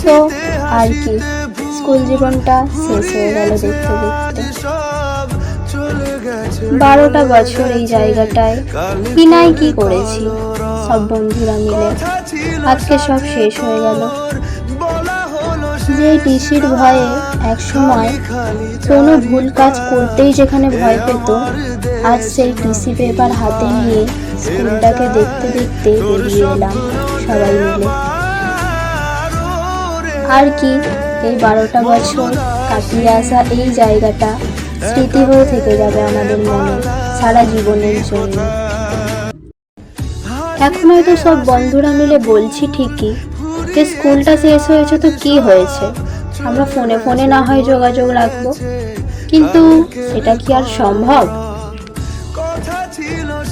তো আর কি, স্কুল জীবনটা শেষ হয়ে গেল দেখতে দেখতে। 12টা বছর এই জায়গাটায় কি নাই কি করেছি সব বন্ধুরা মিলে, আজকে সব শেষ হয়ে গেল। যে টিসির ভয়ে একসময় কোনো ভুল কাজ করতেই যেখানে ভয় পেত, আজ সেই টিসি পেপার হাতে নিয়ে স্কুলটাকে দেখতে দেখতে বেরিয়ে এলাম সবাই মিলে। আর কি, এই 12টা বছর কাটিয়ে আসা এই জায়গাটা স্মৃতি হয়ে থেকে যাবে আমাদের মনে সারা জীবনের জন্য। এখন হয়তো সব বন্ধুরা মিলে বলছি ঠিকই যে স্কুলটা শেষ হয়েছে তো কি হয়েছে, আমরা ফোনে ফোনে না হয় যোগাযোগ রাখবো, কিন্তু সেটা কি আর সম্ভব?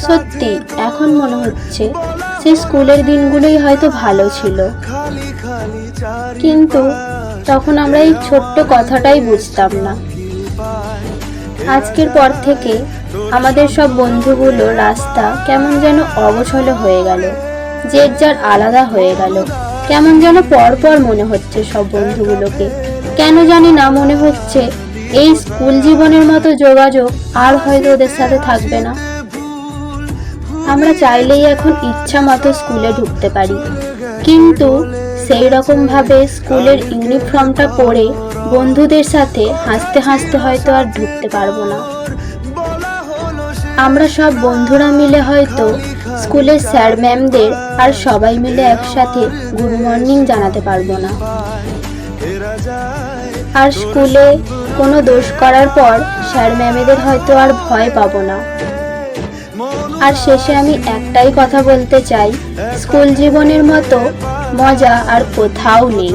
সত্যি এখন মনে হচ্ছে সেই স্কুলের দিনগুলোই হয়তো ভালো ছিল, কিন্তু তখন আমরা এই ছোট্ট কথাটাই বুঝতাম না। আজকের পর থেকে আমাদের সব বন্ধুগুলো রাস্তা কেমন যেন অগোছালো হয়ে গেল, যে যার আলাদা হয়ে গেল, কেমন যেন পরপর মনে হচ্ছে সব বন্ধুগুলোকে। কেন জানি না মনে হচ্ছে এই স্কুল জীবনের মতো যোগাযোগ আর হয়তো ওদের সাথে থাকবে না। আমরা চাইলেই এখন ইচ্ছা মতো স্কুলে ঢুকতে পারি, কিন্তু সেই রকম ভাবে স্কুলের ইউনিফর্মটা পরে বন্ধুদের সাথে হাসতে হাসতে হয়তো আর ঢুকতে পারবো না। আমরা সব বন্ধুরা মিলে হয়তো স্কুলের স্যার ম্যামদের আর সবাই মিলে একসাথে গুড মর্নিং জানাতে পারবো না। আর স্কুলে কোনো দোষ করার পর স্যার ম্যামেদের হয়তো আর ভয় পাবো না। আর শেষে আমি একটাই কথা বলতে চাই, স্কুল জীবনের মতো মজা আর কোথাও নেই।